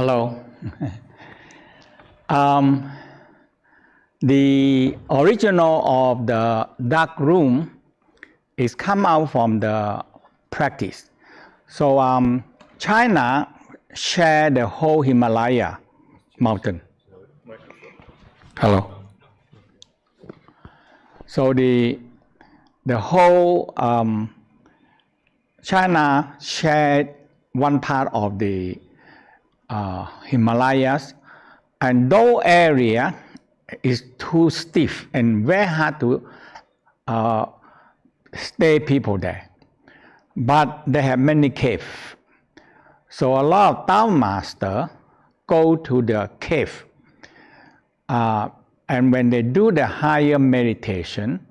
Hello. um, the original of the dark room is come out from the practice. So China shared the whole Himalaya mountain. Hello. So the whole China shared one part of the Himalayas, and those area is too stiff and very hard to stay people there. But they have many caves. So a lot of Tao master go to the cave. And when they do the higher meditation,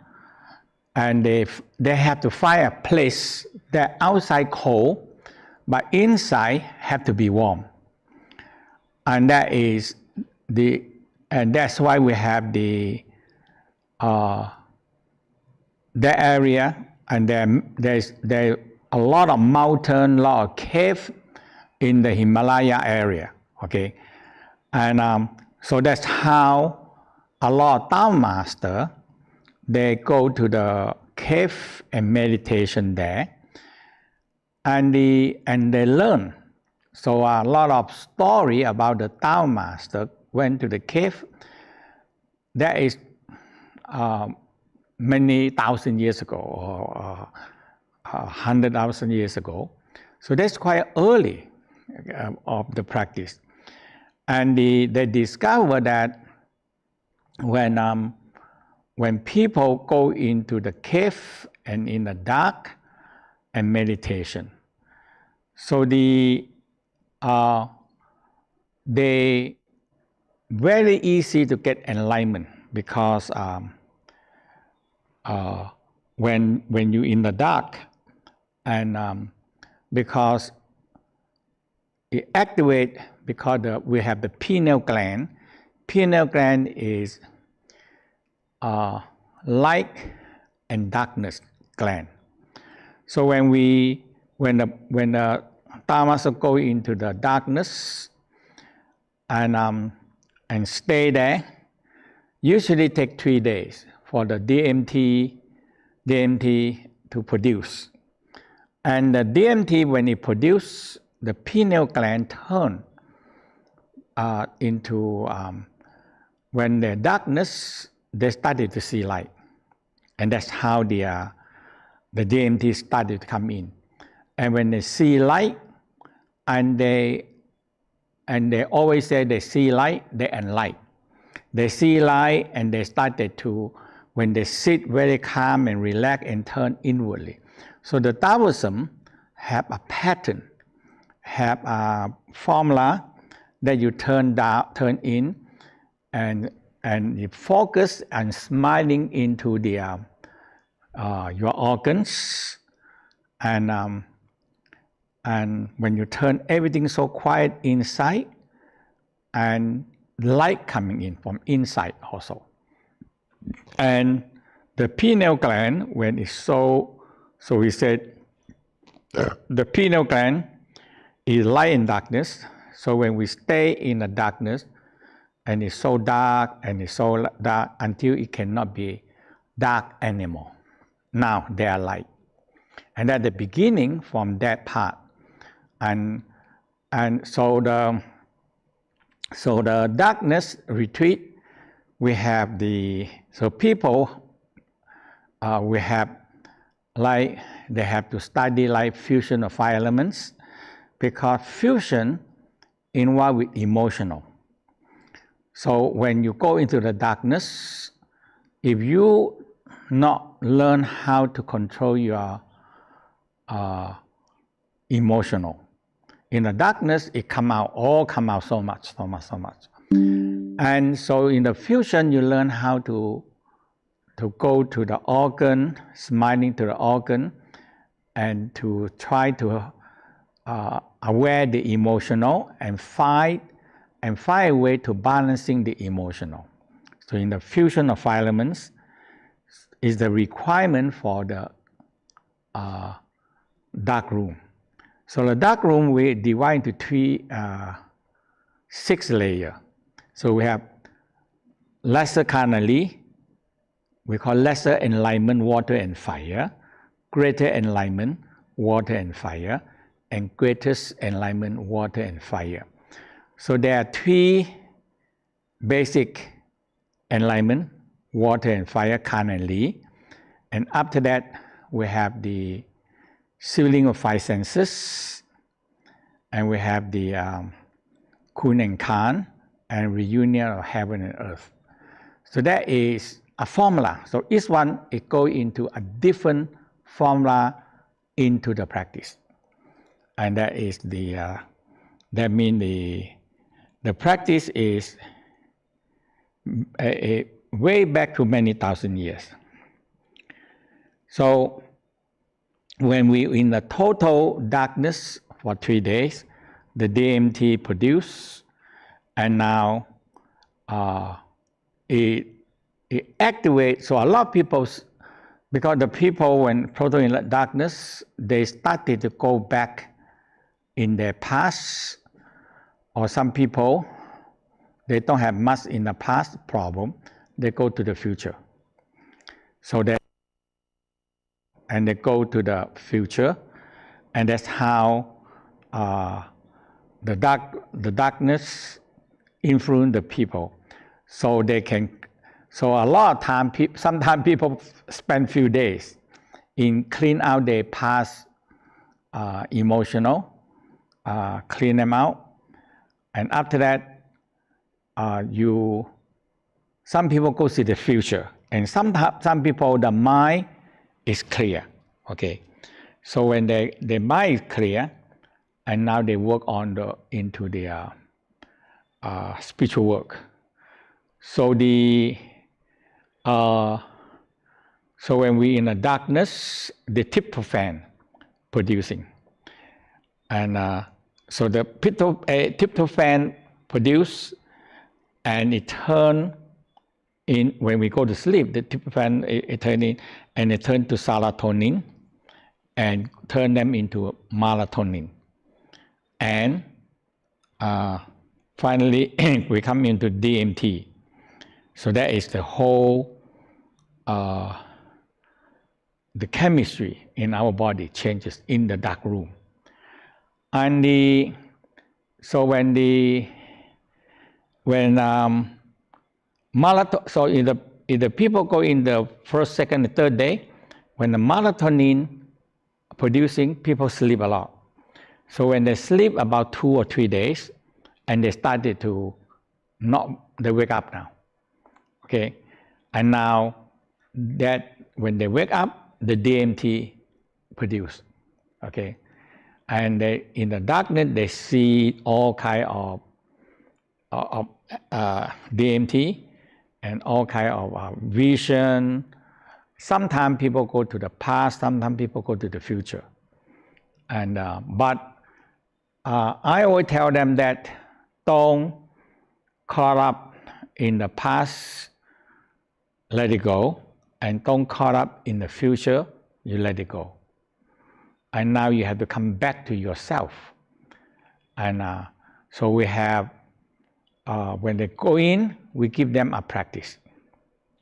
and they have to find a place that outside cold, but inside have to be warm. And that's why we have that area, and there's a lot of mountain, a lot of cave in the Himalaya area. Okay, and so that's how a lot of Tao master they go to the cave and meditation there, and they learn. So a lot of story about the Tao master went to the cave. That is many thousand years ago, or 100,000 years ago. So that's quite early of the practice. And they discover that when people go into the cave and in the dark and meditation, so they very easy to get enlightenment, because when you in the dark, and because it activate, because we have the pineal gland. Pineal gland is light and darkness gland. So when the Tao master go into the darkness and stay there, usually take 3 days for the DMT to produce. And the DMT, when it produce, the pineal gland turn into, when the darkness, they started to see light. And that's how the DMT started to come in. And when they see light, and they always say they see light, they enlighten. They see light, and they started to, when they sit very calm and relax and turn inwardly. So the Taoism have a pattern, have a formula that you turn down, turn in, and you focus and smiling into the your organs, and when you turn everything so quiet inside, and light coming in from inside also. And the pineal gland, when it's so we said the pineal gland is light and darkness. So when we stay in the darkness, and it's so dark and it's so dark until it cannot be dark anymore. Now they are light. And at the beginning from that part, and so the darkness retreat, we have people we have like they have to study like fusion of 5 elements, because fusion involved with emotional. So when you go into the darkness, if you not learn how to control your emotional, in the darkness it come out so much. And so in the fusion, you learn how to go to the organ, smiling to the organ, and to try to aware the emotional and find a way to balancing the emotional. So in the fusion of 5 elements is the requirement for the dark room. So the dark room we divide into 3 6 layers. So we have lesser carnally, we call lesser enlightenment, water and fire, greater enlightenment, water and fire, and greatest enlightenment, water and fire. So there are 3 basic enlightenment, water and fire carnally. And after that, we have the sealing of 5 senses, and we have the kun and kan, and reunion of heaven and earth. So that is a formula. So each one, it goes into a different formula into the practice. And that is that means the practice is way back to many thousand years. So when we in the total darkness for 3 days, the DMT produced, and now it activates. So a lot of people, because the people when total in darkness, they started to go back in their past, or some people, they don't have much in the past problem, they go to the future. So they go to the future, and that's how the darkness influence the people. So they can, so a lot of time, sometimes people spend few days in clean out their past emotional, clean them out, and after that, some people go to the future, and some people, the mind is clear, okay? So when their mind is clear, and now they work on into their spiritual work. So so when we in the darkness, the tryptophan producing, and so the tryptophan produce, and it turn in when we go to sleep. The tryptophan it turn in, and it turn to serotonin, and turn them into melatonin, and finally we come into DMT. So that is the whole the chemistry in our body changes in the dark room. And so when so if the people go in the first, second, and third day, when the melatonin producing, people sleep a lot. So when they sleep about 2 or 3 days, and they started to they wake up now, okay? And now that when they wake up, the DMT produced, okay? And in the darkness, they see all kind of DMT and all kind of vision. Sometimes people go to the past, sometimes people go to the future. And but I always tell them that don't caught up in the past, let it go, and don't caught up in the future, you let it go. And now you have to come back to yourself. And so we have, when they go in, we give them a practice.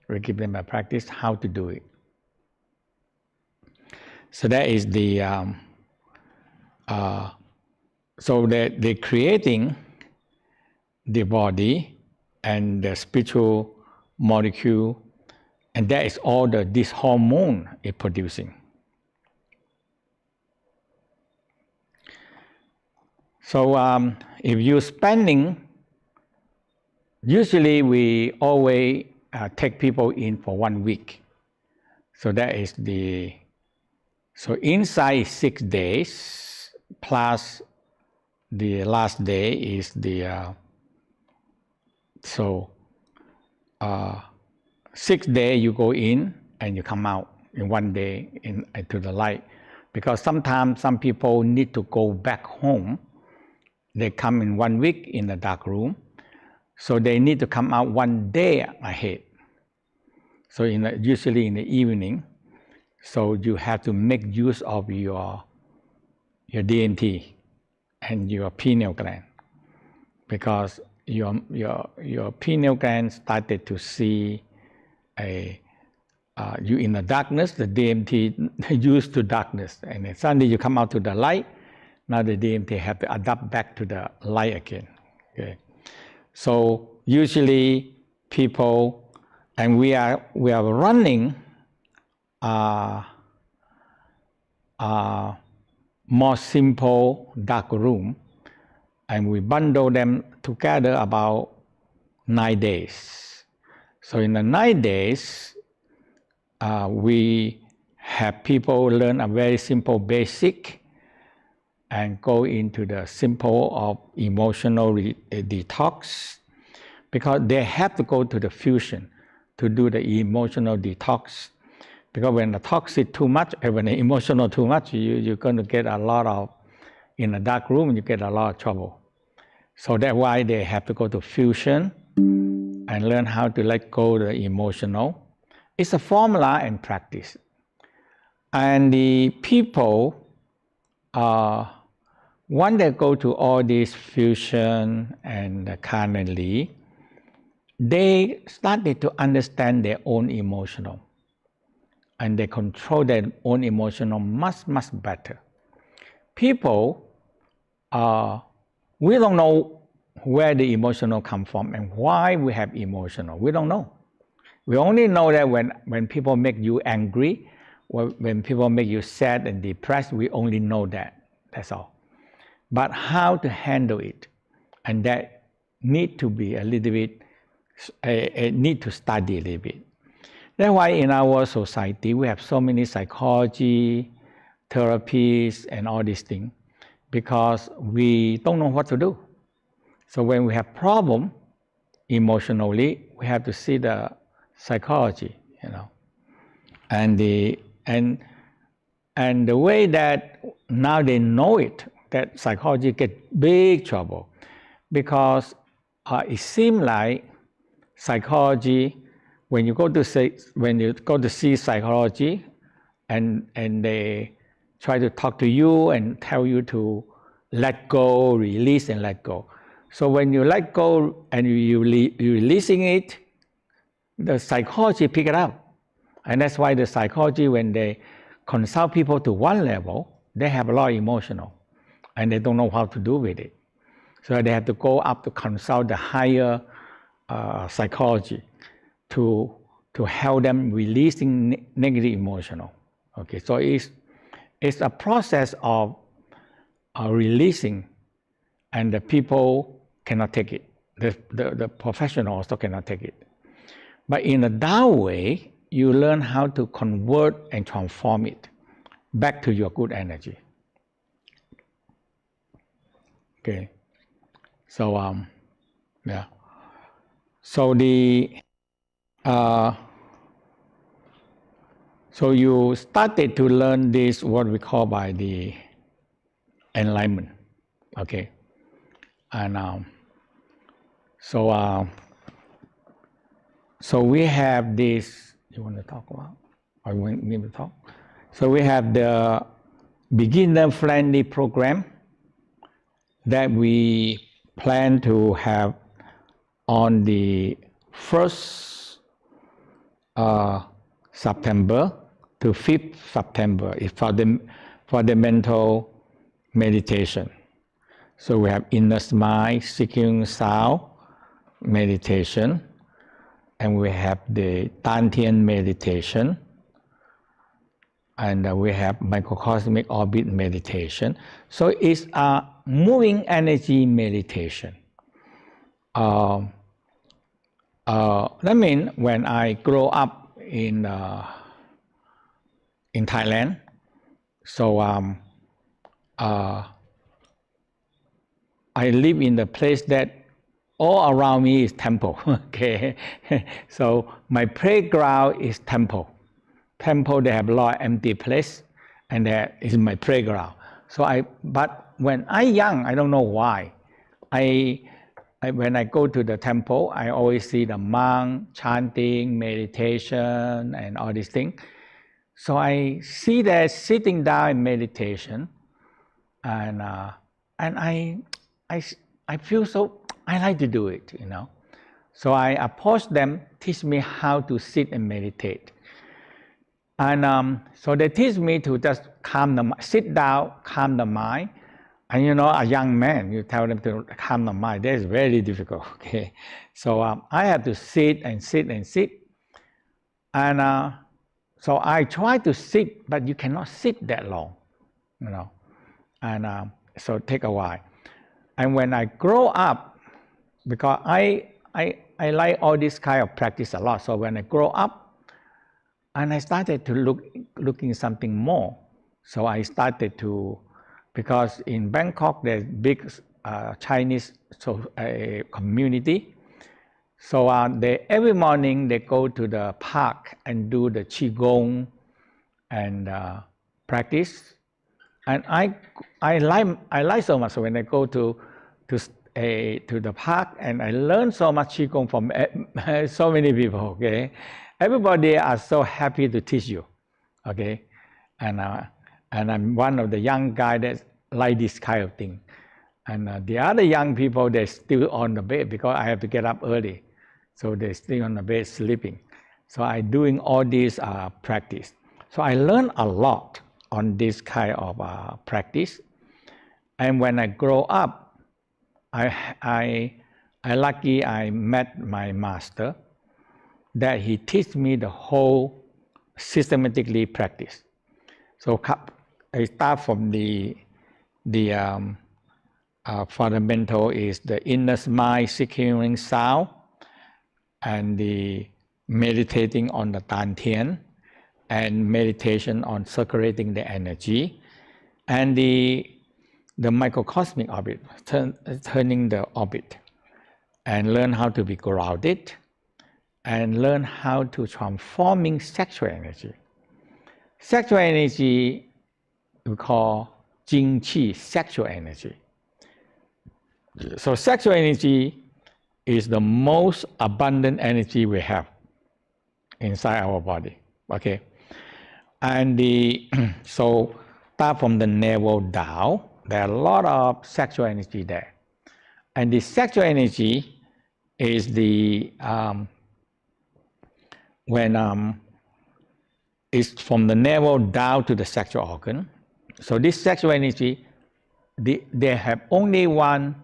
We give them a practice how to do it. So that is the, so they're creating the body and the spiritual molecule, and that is all this hormone is producing. So if you're spending, usually we always take people in for 1 week. So that is so inside is 6 days, plus the last day is so 6 days you go in and you come out in 1 day into the light. Because sometimes some people need to go back home. They come in 1 week in the dark room, so they need to come out 1 day ahead. So usually in the evening, so you have to make use of your DMT and your pineal gland. because your pineal gland started to see you in the darkness. The DMT used to darkness, and then suddenly you come out to the light. Now the DMT have to adapt back to the light again. Okay, so usually people, and we are running more simple dark room, and we bundle them together about 9 days. So in the 9 days, we have people learn a very simple basic and go into the simple of emotional detox, because they have to go to the fusion to do the emotional detox. Because when the toxic too much, and when the emotional too much, you're going to get a lot of, in a dark room, you get a lot of trouble. So that's why they have to go to fusion and learn how to let go the emotional. It's a formula and practice. And the people, when they go to all this fusion and currently, they started to understand their own emotional. And they control their own emotional much better. People, we don't know where the emotional come from and why we have emotional. We don't know. We only know that when people make you angry, or when people make you sad and depressed, we only know that. That's all. But how to handle it, and that need to be a little bit, need to study a little bit. That's why in our society we have so many psychology, therapies, and all these things, because we don't know what to do. So when we have problem emotionally, we have to see the psychology, and the way that now they know it, that psychology get big trouble, because it seems like psychology, when you go to see psychology, and they try to talk to you and tell you to let go, release and let go. So when you let go and you're releasing it, the psychology pick it up. And that's why the psychology, when they consult people to one level, they have a lot of emotional and they don't know how to do with it. So they have to go up to consult the higher psychology to help them releasing negative emotional. Okay, so it's a process of releasing, and the people cannot take it. The professional also cannot take it. But in a Tao way, you learn how to convert and transform it back to your good energy. Okay, so yeah. So so you started to learn this, what we call by the enlightenment. Okay, and so we have this. You want to talk about, or you want me to talk? So we have the beginner-friendly program that we plan to have on the 1st September to 5th September. It's for the mental meditation. So we have inner smile, seeking sound meditation, and we have the Dantian meditation, and we have microcosmic orbit meditation. So it's a moving energy meditation. That means when I grow up in Thailand, so I live in the place that all around me is temple. Okay, so my playground is temple. Temple, they have a lot of empty place, and that is my playground. So but when I young, I don't know why, when I go to the temple, I always see the monk chanting, meditation, and all these things. So I see that sitting down in meditation, and I feel so I like to do it, So I approached them, teach me how to sit and meditate. And so they teach me to just sit down, calm the mind. And a young man, you tell them to calm the mind. That is very difficult, okay? So I have to sit and sit and sit. And so I try to sit, but you cannot sit that long, And so it take a while. And when I grow up, because I like all this kind of practice a lot. So when I grow up, and I started to looking something more. So I started to, because in Bangkok there's big Chinese community. So every morning they go to the park and do the qigong and practice. And I like so much. So when I go to the park, and I learn so much qigong from so many people. Okay, everybody are so happy to teach you. Okay, and I'm one of the young guys that like this kind of thing. And the other young people, they're still on the bed because I have to get up early, so they're still on the bed sleeping. So I'm doing all this practice. So I learned a lot on this kind of practice. And when I grow up, I lucky I met my master, that he teach me the whole systematically practice. So I start from the fundamental is the inner mind securing sound, and the meditating on the Dantian, and meditation on circulating the energy, and the microcosmic orbit, turning the orbit, and learn how to be grounded, and learn how to transforming sexual energy. Sexual energy we call Jing Qi, sexual energy. So sexual energy is the most abundant energy we have inside our body. Okay, and so start from the navel down. There are a lot of sexual energy there, and the sexual energy is it's from the navel down to the sexual organ. So this sexual energy, they have only one.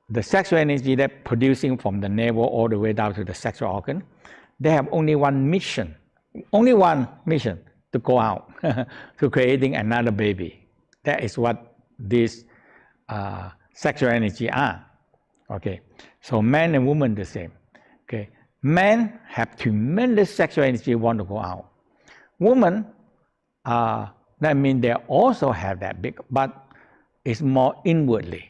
The sexual energy that producing from the navel all the way down to the sexual organ, they have only one mission to go out to creating another baby. That is what this sexual energy are. Okay, so man and woman the same. Okay, men have tremendous sexual energy want to go out. Women, that means they also have that big, but it's more inwardly.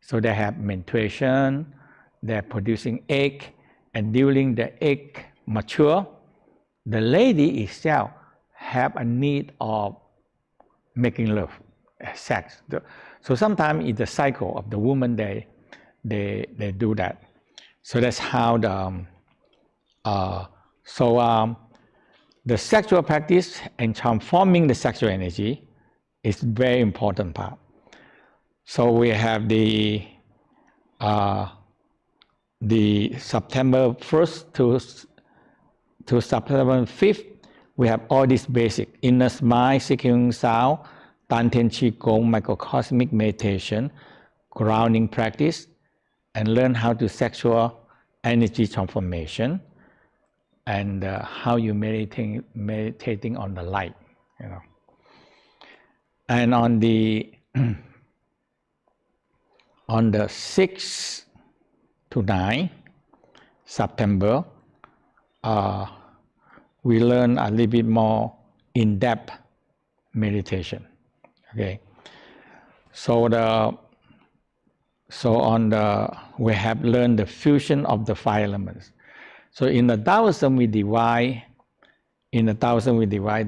So they have menstruation, they're producing egg, and during the egg mature, the lady itself have a need of making love, sex. So sometimes it's the cycle of the woman, they do that. So that's how the sexual practice and transforming the sexual energy is very important part. So we have the September 1st to September 5th, we have all this basic inner mind, seeking sound, Dantian Qigong, microcosmic meditation, grounding practice, and learn how to sexual energy transformation, and how you meditating on the light, And on the 6th to 9th September, we learn a little bit more in-depth meditation. Okay, we have learned the fusion of the 5 elements. So in the Taoism we divide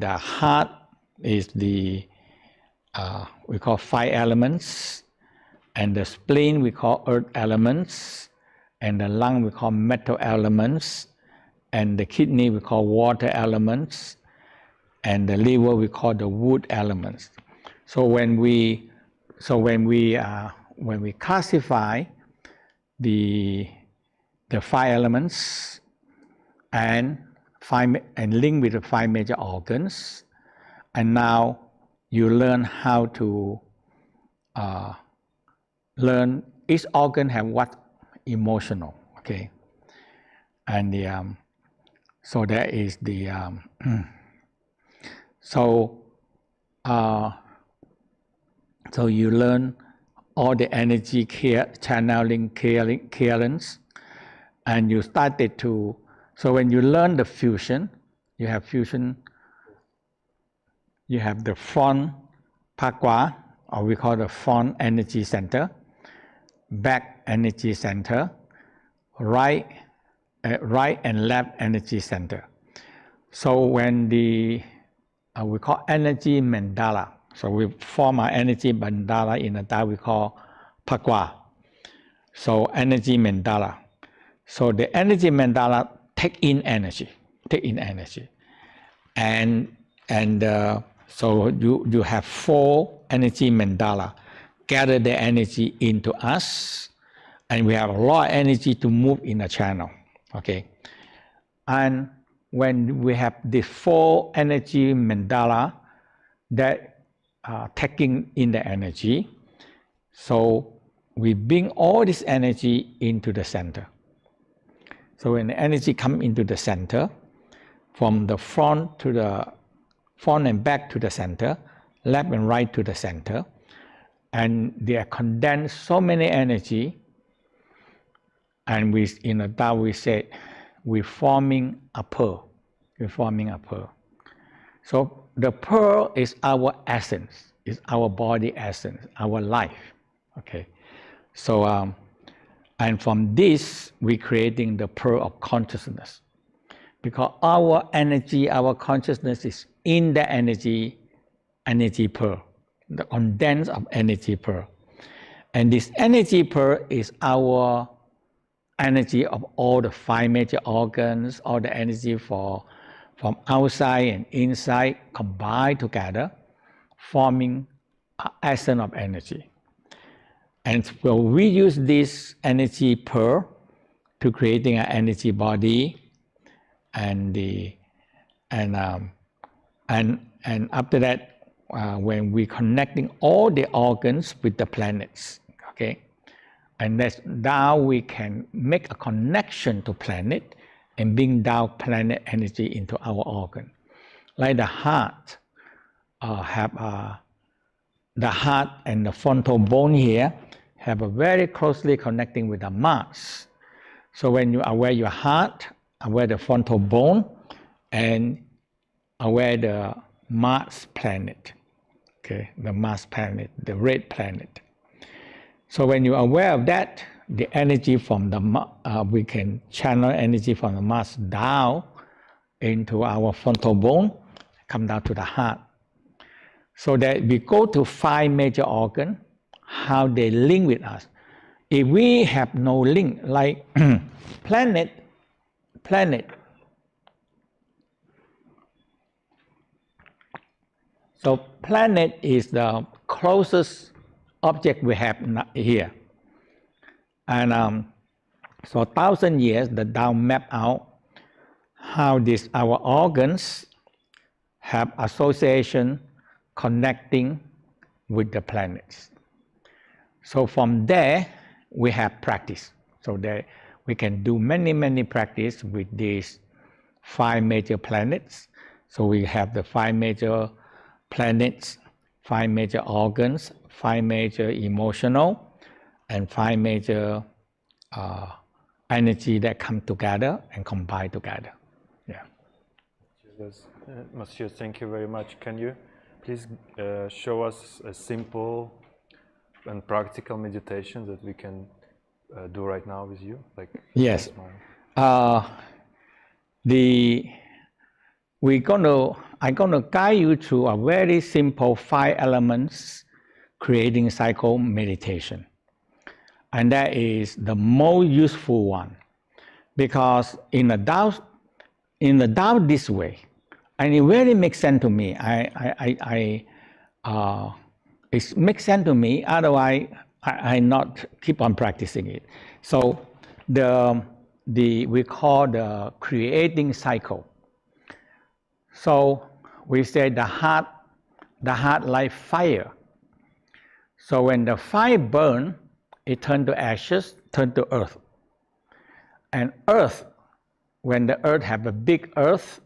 the heart is we call 5 elements, and the spleen we call earth elements, and the lung we call metal elements, and the kidney we call water elements, and the liver we call the wood elements. So when we classify the five elements and link with the five major organs. And now you learn how to learn each organ have what emotional, okay? And so that is the so you learn all the energy channeling, clearance, and you started to. So when you learn the fusion, you have the front Pi, or we call the front energy center, back energy center, right and left energy center. So when we call energy mandala, so we form our energy mandala in the Tao we call Pi Gu. So energy mandala. So the energy mandala take in energy, and so you have four energy mandala, gather the energy into us, and we have a lot of energy to move in the channel, okay? And when we have the four energy mandala that are taking in the energy, so we bring all this energy into the center. So when the energy comes into the center, from the front and back to the center, left and right to the center, and they are condensed so many energy, and in the Tao we said we're forming a pearl. So the pearl is our essence, is our body essence, our life, okay? So and from this we're creating the pearl of consciousness, because our energy, our consciousness is in the energy pearl, the condense of energy pearl. And this energy pearl is our energy of all the five major organs, all the energy from outside and inside combined together, forming an essence of energy. And so we use this energy pearl to creating an energy body, and after that, when we're connecting all the organs with the planets, okay, and that's now we can make a connection to planet and bring down planet energy into our organ. Like the heart, the heart and the frontal bone here have a very closely connecting with the Mars. So when you aware your heart, aware the frontal bone, and aware the Mars planet, okay, the Mars planet, the red planet. So when you're aware of that, the energy from we can channel energy from the Mars down into our frontal bone, come down to the heart. So that we go to five major organs, how they link with us. If we have no link, like planet. So planet is the closest object we have here. And so 1,000 years, the Tao map out how our organs have association connecting with the planets. So from there, we have practice. So that we can do many practice with these five major planets. So we have the five major planets, five major organs, five major emotional, and five major energy that come together and combine together. Yeah. Monsieur, thank you very much. Can you please show us a simple and practical meditation that we can do right now with you? Like, yes. I'm gonna guide you through a very simple 5 elements creating cycle meditation, and that is the most useful one, because in the Tao this way, and it really makes sense to me. It makes sense to me. Otherwise, I not keep on practicing it. So we call the creating cycle. So we say the heart like fire. So when the fire burns, it turns to ashes, turns to earth. And earth, when the earth have a big earth,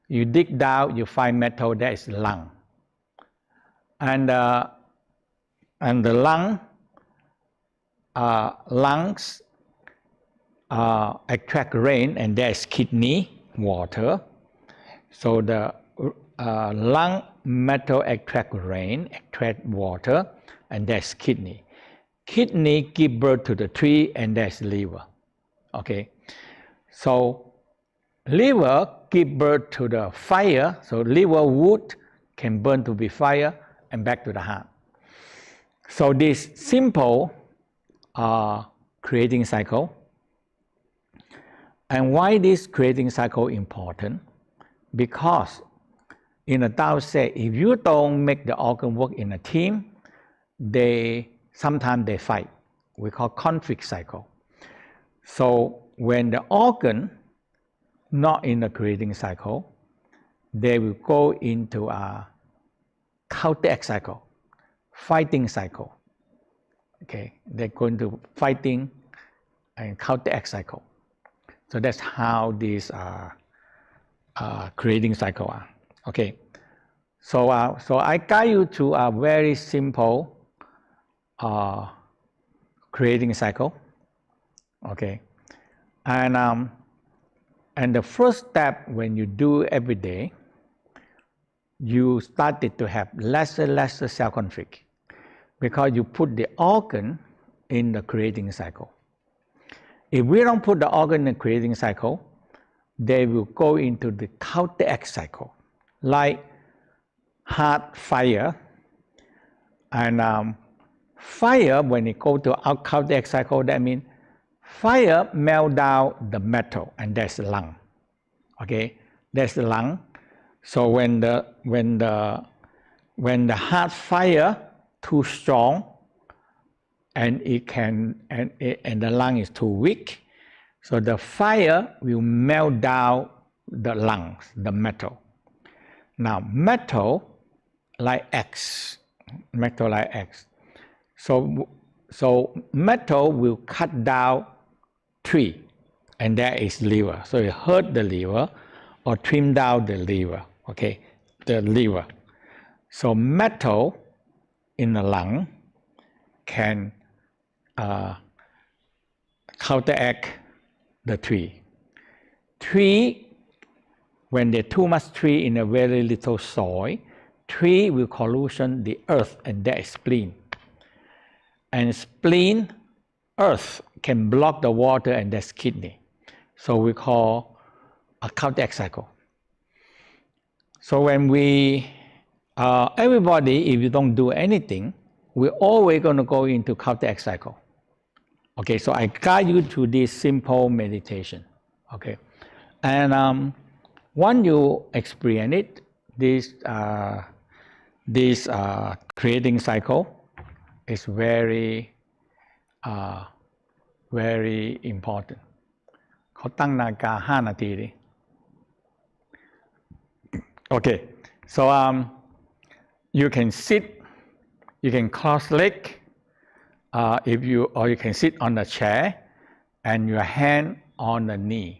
you dig down, you find metal, that is lung. And the lungs attract rain, and there is kidney, water. So the lung metal attract rain, attract water, and that's kidney. Kidney give birth to the tree, and that's liver. Okay, so liver give birth to the fire. So liver wood can burn to be fire, and back to the heart. So this simple creating cycle. And why this creating cycle important? Because in the Tao say, if you don't make the organ work in a team, sometimes they fight. We call conflict cycle. So when the organ not in the creating cycle, they will go into a counteract cycle, fighting cycle. Okay, they're going to fighting and counteract cycle. So that's how these creating cycle are. Okay, so I guide you to a very simple creating cycle. Okay, and the first step when you do every day, you started to have less cell conflict because you put the organ in the creating cycle. If we don't put the organ in the creating cycle, they will go into the counteract cycle, like heart fire. And fire, when it go to our counteract cycle, that means fire melt down the metal, and that's the lung. Okay, that's the lung. So when the heart fire too strong, and the lung is too weak, so the fire will melt down the lungs, the metal. Now metal like X. So metal will cut down tree, and that is liver. So it hurt the liver or trim down the liver. Okay, the liver. So metal in the lung can counteract the tree. Tree, when there's too much tree in a very little soil, tree will collusion the earth, and that is spleen. And spleen, earth, can block the water, and that's kidney. So we call a counteract cycle. So when everybody, if you don't do anything, we're always going to go into counteract cycle. Okay, so I guide you to this simple meditation. Okay, and once you experience it, this creating cycle is very very important. เขาตั้งนาฬิกา5 นาทีดิ Okay, so you can sit, you can cross leg, or you can sit on the chair and your hand on the knee.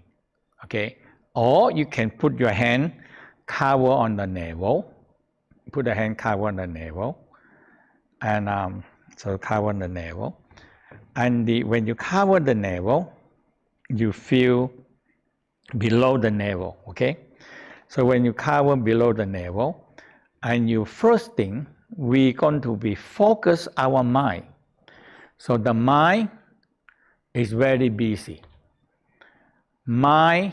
Okay, or you can put your hand cover on the navel. Put the hand cover on the navel, and so cover on the navel. And when you cover the navel, you feel below the navel. Okay, so when you cover below the navel, and you first thing, we're going to be focus our mind. So the mind is very busy. Mind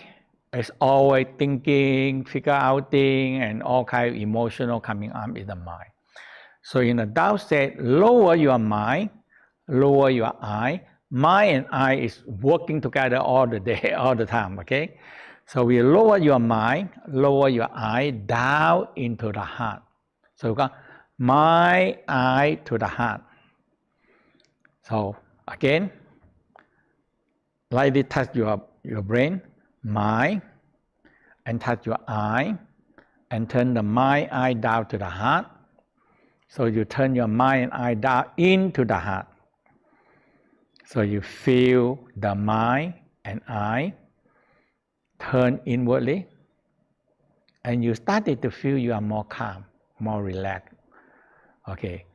is always thinking, figure out things, and all kind of emotional coming up in the mind. So in the Tao said, lower your mind, lower your eye. Mind and eye is working together all the day, all the time. Okay, so we lower your mind, lower your eye down into the heart. So we got mind, eye to the heart. So again, lightly touch your brain, mind, and touch your eye, and turn the mind eye down to the heart. So you turn your mind and eye down into the heart. So you feel the mind and eye turn inwardly, and you started to feel you are more calm, more relaxed. Okay.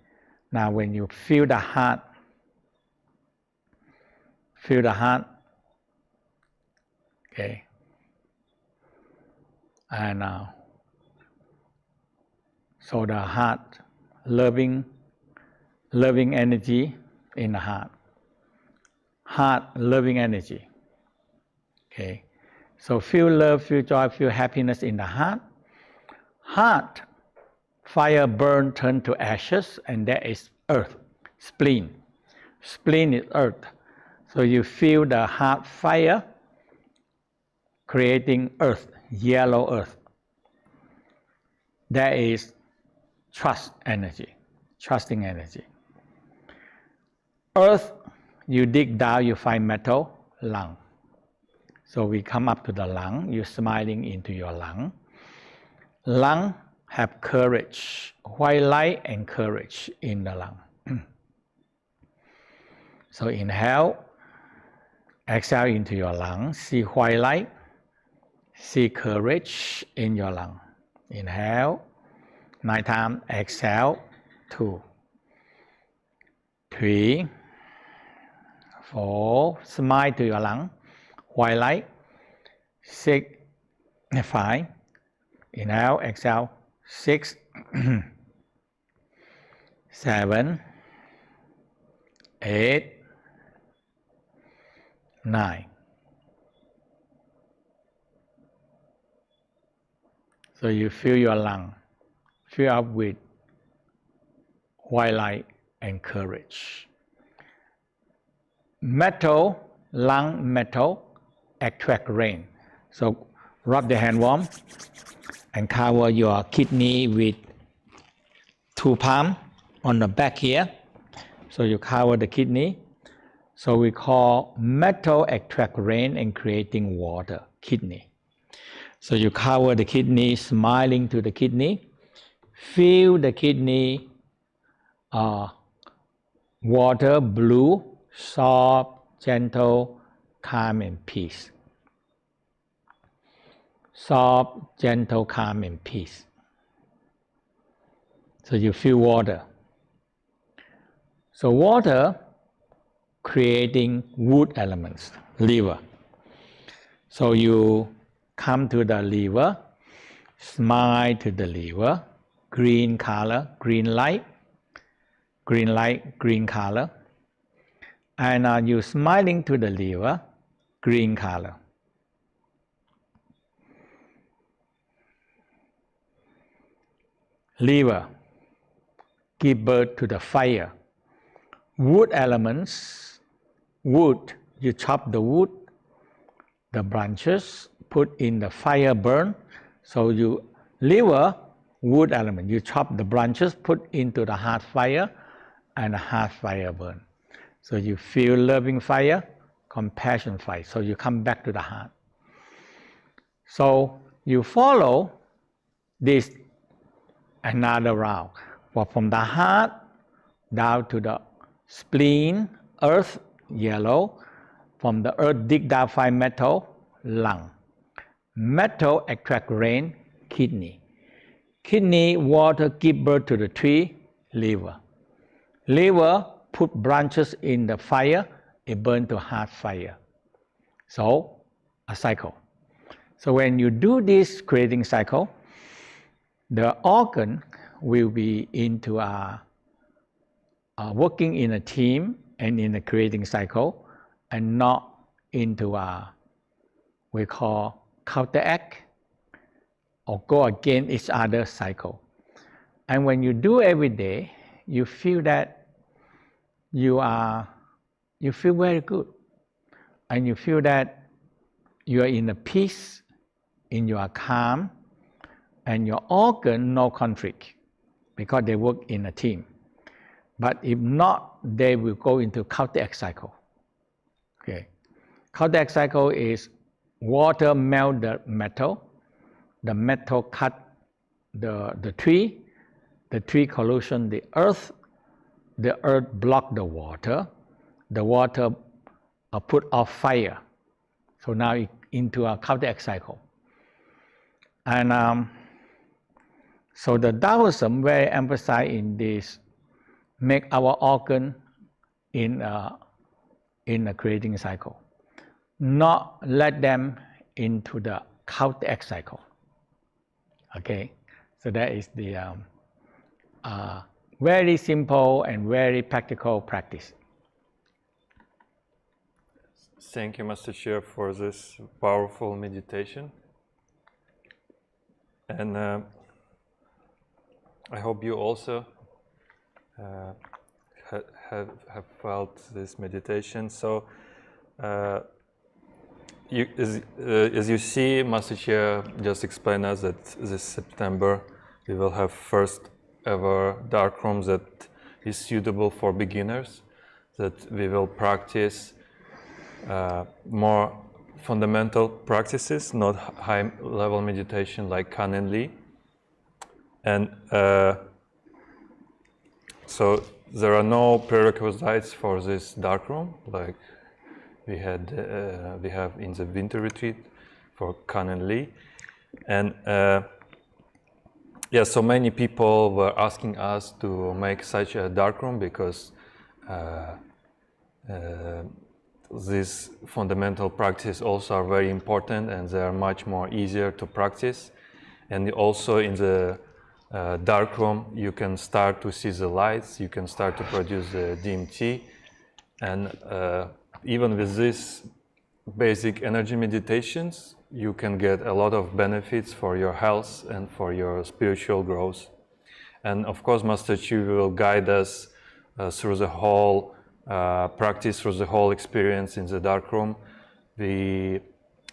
Now when you feel the heart, okay, and so the heart, loving energy in the heart, loving energy. Okay, so feel love, feel joy, feel happiness in the heart. Heart, fire burn, turn to ashes, and that is earth, spleen. Spleen is earth. So you feel the heart fire creating earth, yellow earth. That is trust energy, trusting energy. Earth, you dig down, you find metal, lung. So we come up to the lung, you're smiling into your lung. Lung have courage, white light and courage in the lung. So inhale, exhale into your lung, see white light, see courage in your lung. Inhale, nighttime, exhale, 2, 3, 4, smile to your lung, white light, 6, 5, inhale, exhale, 6, 7, 8, 9. So you fill your lung, fill up with white light and courage. Metal, lung metal, attract rain. So rub the hand warm and cover your kidney with 2 palms on the back here. So you cover the kidney. So we call metal attract rain and creating water, kidney. So you cover the kidney, smiling to the kidney. Feel the kidney water, blue, soft, gentle, calm and peace. Soft, gentle, calm and peace. So you feel water. So water creating wood elements, liver. So you come to the liver, smile to the liver, green color, green light, green color. And you smiling to the liver, green color. Liver, give birth to the fire. Wood elements, wood, you chop the wood, the branches, put in the fire burn. So you liver, wood element, you chop the branches, put into the hot fire, and the hot fire burn. So you feel loving fire, compassion fire. So you come back to the heart. So you follow this another round. From the heart down to the spleen, earth, yellow. From the earth, dig down, find metal, lung. Metal attract rain, kidney. Kidney, water, give birth to the tree, liver. Liver, put branches in the fire, it burns to hot fire. So, a cycle. So when you do this creating cycle, the organ will be into working in a team and in a creating cycle, and not into we call counteract or go against each other cycle. And when you do every day, you feel that you feel very good, and you feel that you are in a peace, in your calm, and your organ no conflict, because they work in a team. But if not, they will go into counteract cycle. Okay, counteract cycle is water melt the metal cut the tree corrosion the earth block the water put off fire. So now into a counteract cycle. And so the Taoism very emphasize in this, make our organ in a creating cycle, not let them into the counteract cycle. Okay, so that is the very simple and very practical practice. Thank you, Master Chia, for this powerful meditation. And I hope you also have felt this meditation. So, as you see, Master Chia just explained us that this September we will have first ever darkroom that is suitable for beginners, that we will practice more fundamental practices, not high-level meditation like Kan and Li. And so there are no prerequisites for this darkroom like we have in the winter retreat for Kan and Li. And yeah, so many people were asking us to make such a darkroom because these fundamental practices also are very important and they are much more easier to practice. And also in the darkroom you can start to see the lights, you can start to produce the DMT, and even with these basic energy meditations you can get a lot of benefits for your health and for your spiritual growth. And of course Master Chia will guide us through the whole practice, through the whole experience in the darkroom. We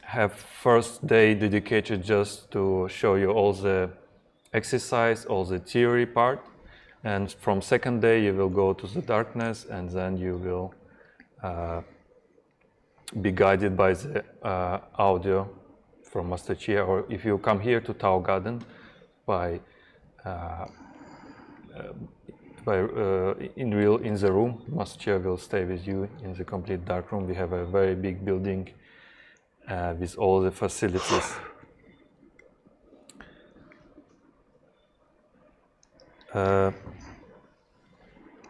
have first day dedicated just to show you all the exercise, all the theory part, and from second day you will go to the darkness, and then you will be guided by the audio from Master Chia, or if you come here to Tao Garden in the room, Master Chia will stay with you in the complete dark room. We have a very big building with all the facilities.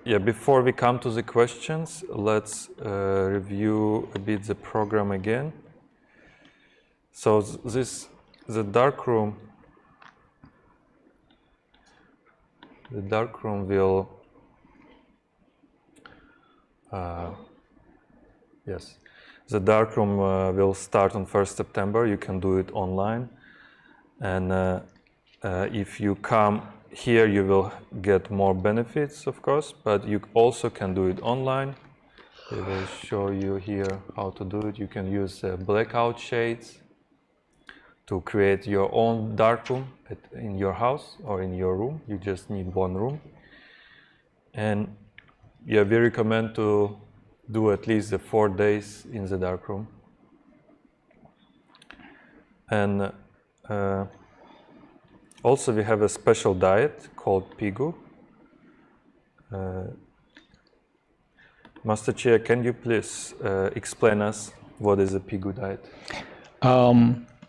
Yeah, before we come to the questions, let's review a bit the program again. So the dark room will yes, the darkroom will start on 1st September. You can do it online, and if you come here you will get more benefits, of course, but you also can do it online. I will show you here how to do it. You can use blackout shades to create your own darkroom in your house or in your room. You just need one room. And yeah, we recommend to do at least the 4 days in the darkroom. And also we have a special diet called Pi Gu. Master Chia, can you please explain us what is a Pi Gu diet?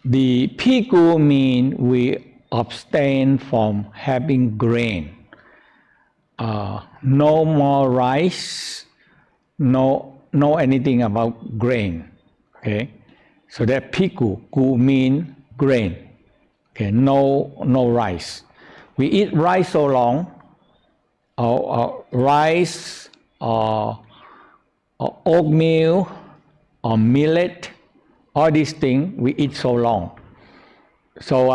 The Pi Gu means we abstain from having grain. No more rice, no anything about grain. Okay, so that Pi Gu, Gu mean grain. Okay, no rice. We eat rice so long, or rice, or oatmeal, or millet. All these things we eat so long. So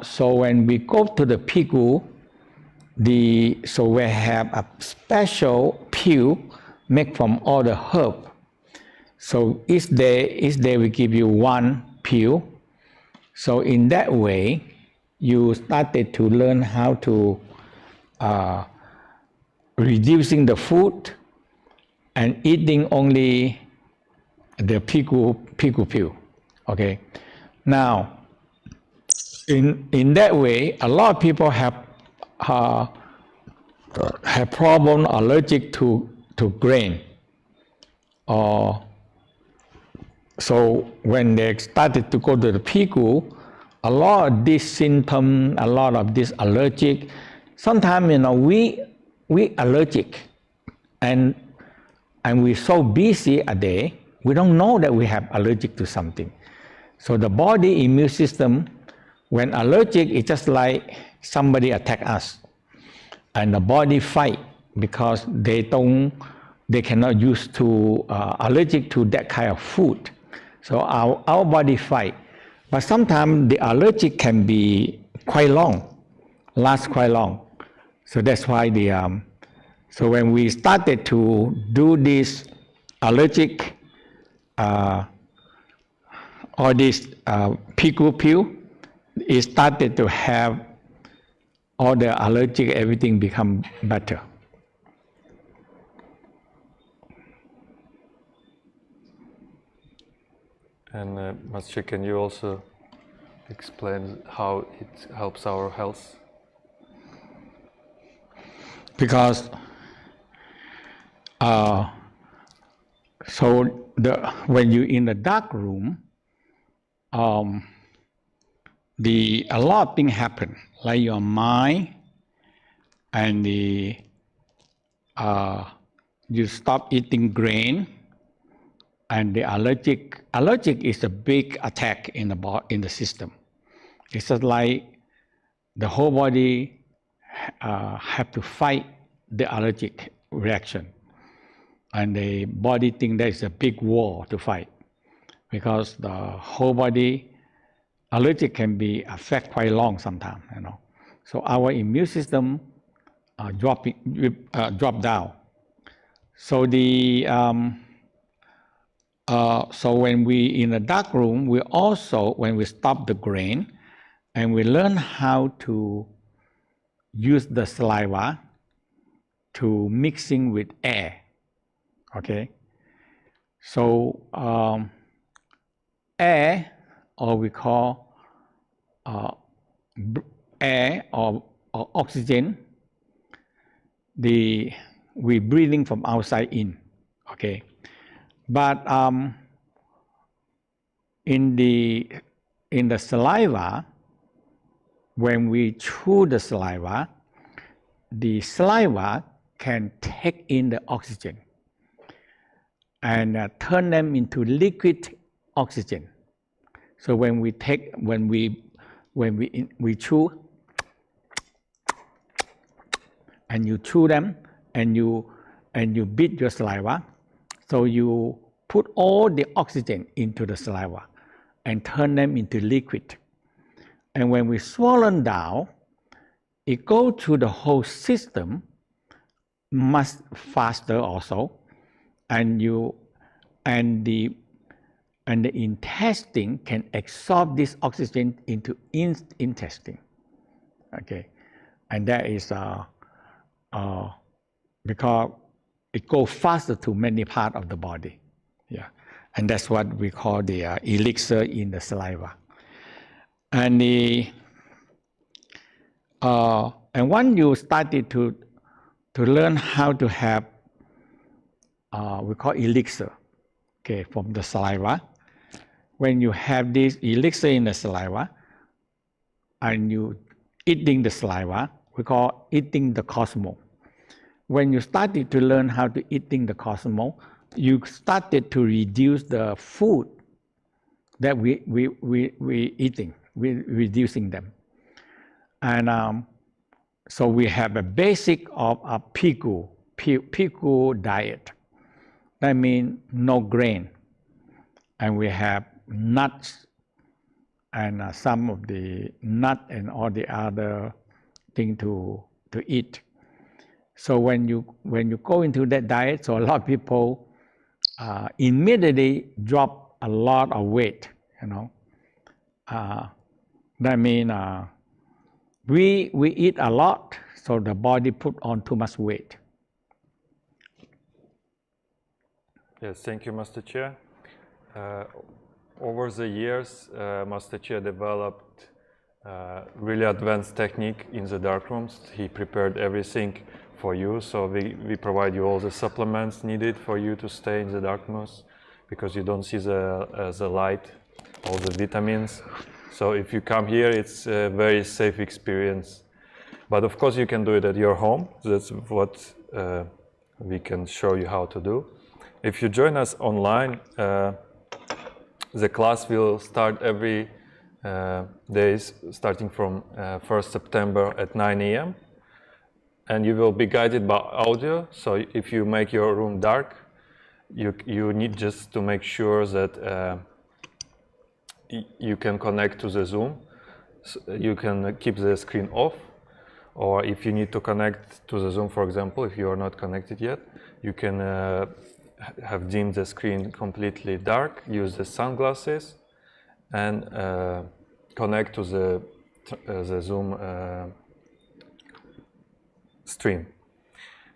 so when we go to the Pi Gu, so we have a special pill made from all the herb. So each day we give you one pill. So in that way, you started to learn how to reducing the food and eating only the Pi Gu pill. Okay. Now, in that way, a lot of people have problem allergic to grain, or so when they started to go to the Pi Gu, a lot of these symptoms, a lot of this allergic. Sometimes we allergic, and we're so busy a day, we don't know that we have allergic to something. So the body immune system, when allergic, it's just like somebody attack us, and the body fight because they cannot use to allergic to that kind of food. So our body fight. But sometimes the allergic can be quite long, last quite long. So that's why so when we started to do this allergic, all this Pi Gu pill, it started to have all the allergic, everything become better. And Master, can you also explain how it helps our health? Because so when you're in the dark room, a lot of things happen, like your mind and you stop eating grain, and the allergic is a big attack in the system. It's just like the whole body have to fight the allergic reaction, and the body think that is a big war to fight, because the whole body allergic can be affect quite long sometimes, So our immune system drop down. So so when we in the dark room, we also, when we stop the grain, and we learn how to use the saliva to mixing with air. Okay. So air, or we call air or oxygen, we breathing from outside in. Okay. But in the saliva, when we chew the saliva can take in the oxygen and turn them into liquid oxygen. So when we chew, and you chew them, and you beat your saliva, so you put all the oxygen into the saliva and turn them into liquid. And when we swallow down, it goes to the whole system much faster also, and the intestine can absorb this oxygen into intestine. Okay, and that is because it goes faster to many parts of the body. Yeah, and that's what we call the elixir in the saliva. And and when you started to learn how to have we call elixir, okay, from the saliva. When you have this elixir in the saliva, and you eating the saliva, we call eating the cosmos. When you started to learn how to eating the cosmos, you started to reduce the food that we eating, we reducing them. And so we have a basic of a Pi Gu diet. That means no grain. And we have nuts, and some of the nut and all the other thing to eat. So when you go into that diet, so a lot of people immediately drop a lot of weight. That means we eat a lot, so the body put on too much weight. Yes, thank you, Master Chia. Over the years, Master Chia developed really advanced technique in the dark rooms. He prepared everything for you, so we provide you all the supplements needed for you to stay in the darkness, because you don't see the light, all the vitamins. So if you come here, it's a very safe experience. But of course, you can do it at your home. That's what we can show you how to do. If you join us online, the class will start every days starting from 1st September at 9 a.m. and you will be guided by audio. So if you make your room dark, you need just to make sure that you can connect to the Zoom. So you can keep the screen off, or if you need to connect to the Zoom, for example, if you are not connected yet, you can have dimmed the screen completely dark, use the sunglasses, and connect to the Zoom stream.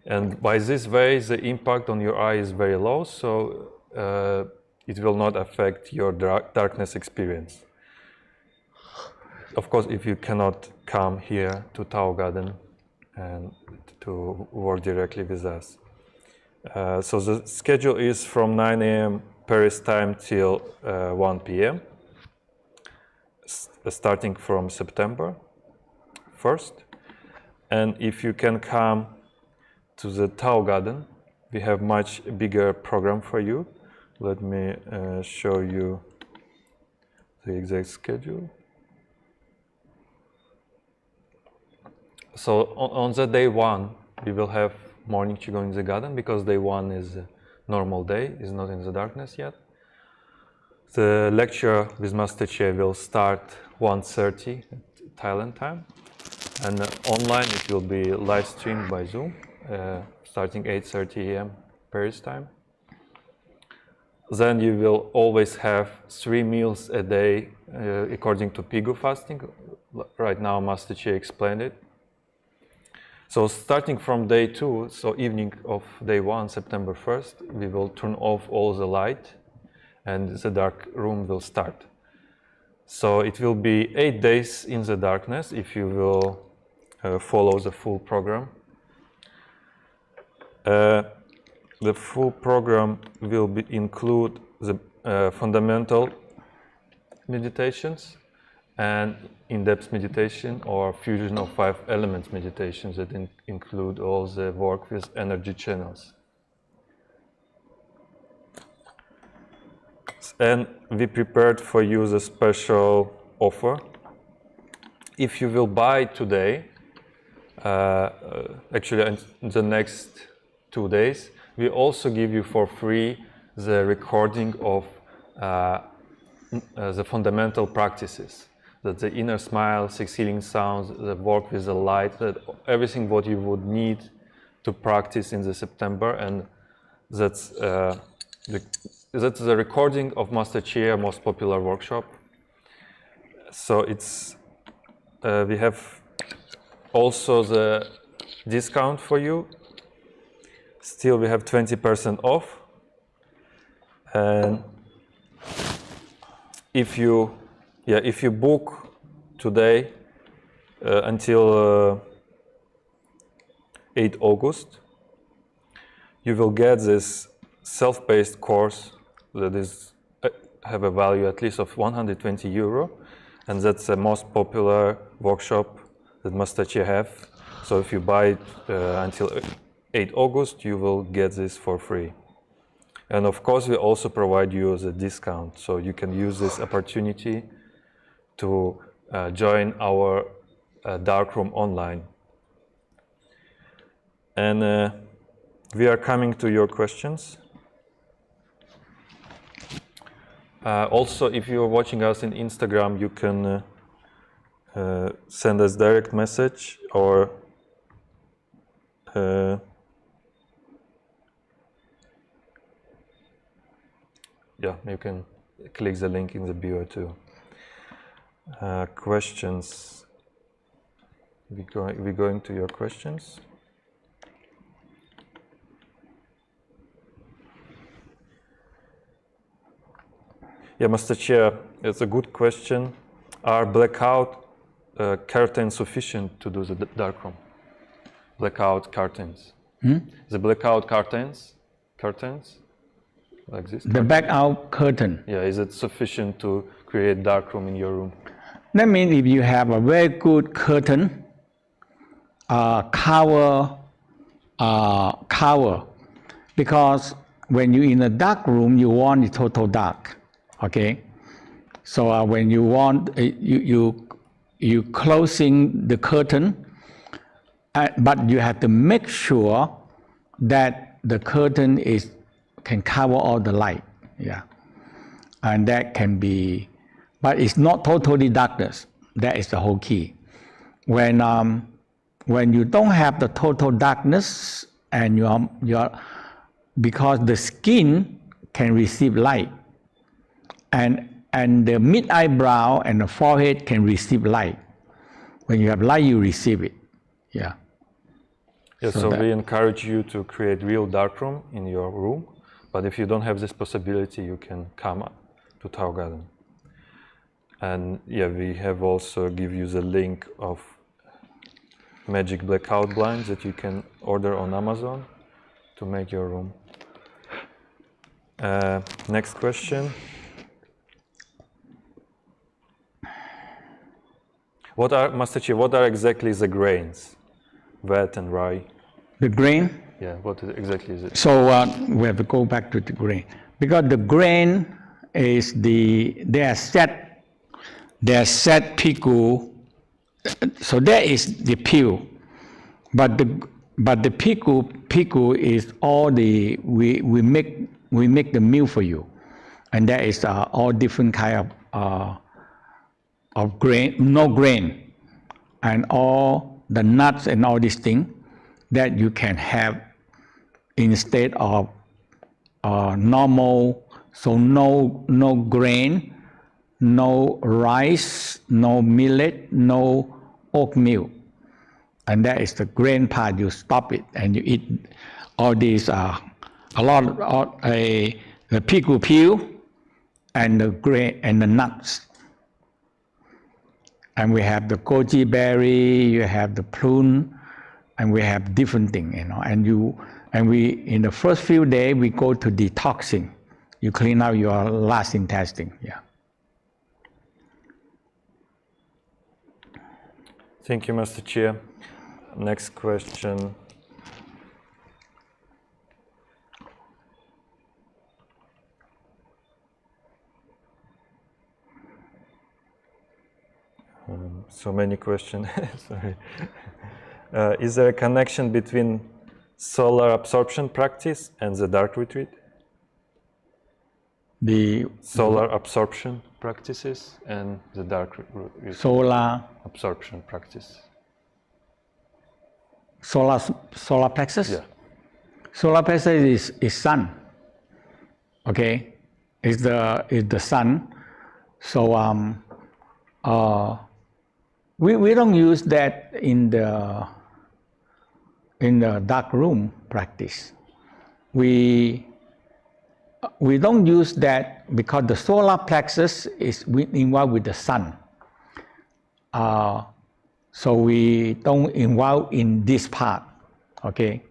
And by this way, the impact on your eye is very low, so it will not affect your darkness experience. Of course, if you cannot come here to Tao Garden and to work directly with us. So the schedule is from 9 a.m. Paris time till 1 p.m. Starting from September 1st. And if you can come to the Tao Garden, we have much bigger program for you. Let me show you the exact schedule. So on the day one, we will have morning Qigong in the garden, because day one is a normal day, is not in the darkness yet. The lecture with Master Chia will start 1:30 Thailand time, and online it will be live streamed by Zoom, starting 8:30 a.m. Paris time. Then you will always have 3 meals a day according to Pi Gu fasting. Right now Master Chia explained it. So starting from day 2, so evening of day 1, September 1st, we will turn off all the light and the dark room will start. So it will be 8 days in the darkness if you will follow the full program. The full program will include the fundamental meditations and in-depth meditation, or fusion of 5 elements meditations that include all the work with energy channels. And we prepared for you the special offer. If you will buy today, actually in the next 2 days, we also give you for free the recording of the fundamental practices. That the inner smile, 6 healing sounds, the work with the light, that everything what you would need to practice in the September, and that's the recording of Master Chia most popular workshop. So it's we have also the discount for you. Still, we have 20% off, and if you book today until 8 August, you will get this self-paced course that is have a value at least of 120 euro, and that's the most popular workshop that Master Chia have. So if you buy it until 8 August, you will get this for free. And of course, we also provide you as a discount, so you can use this opportunity to join our darkroom online. And we are coming to your questions. Also, if you are watching us in Instagram, you can send us direct message, or you can click the link in the bio too. Questions. We're going to your questions. Yeah, Master Chia, it's a good question. Are blackout curtains sufficient to do the darkroom? Blackout curtains. The blackout curtains like this. The blackout curtain. Yeah, is it sufficient to create darkroom in your room? That means if you have a very good curtain, cover, because when you're in a dark room, you want it total dark, okay? So when you want, you closing the curtain, but you have to make sure that the curtain can cover all the light, yeah. And that can be, but it's not totally darkness. That is the whole key. When you don't have the total darkness and because the skin can receive light, and the mid eyebrow and the forehead can receive light. When you have light, you receive it. Yeah. Yeah. So we encourage you to create real darkroom in your room, but if you don't have this possibility, you can come to Tao Garden. And yeah, we have also give you the link of magic blackout blinds that you can order on Amazon to make your room. Next question. Master Chia, what are exactly the grains? Wheat and rye? The grain? Yeah, what exactly is it? So we have to go back to the grain. Because the grain is they are set Pi Gu. So that is the peel. But the Pi Gu is all we make the meal for you. And that is all different kind of grain, no grain, and all the nuts and all these things that you can have instead of normal. So no grain, no rice, no millet, no oatmeal, and that is the grain part. You stop it and you eat all these a lot of the Pi Gu peel and the grain and the nuts. And we have the goji berry, you have the prune, and we have different things, you know. And we in the first few days we go to detoxing. You clean out your last intestine, yeah. Thank you, Master Chia. Next question. So many questions. Sorry. Is there a connection between solar absorption practice and the dark retreat? The solar absorption practices and the dark retreat. Solar absorption practice. Solar plexus? Yeah. Solar plexus is sun. Okay? Is the sun. So we don't use that in the dark room practice. We don't use that because the solar plexus is involved with the sun. So we don't involve in this part, okay?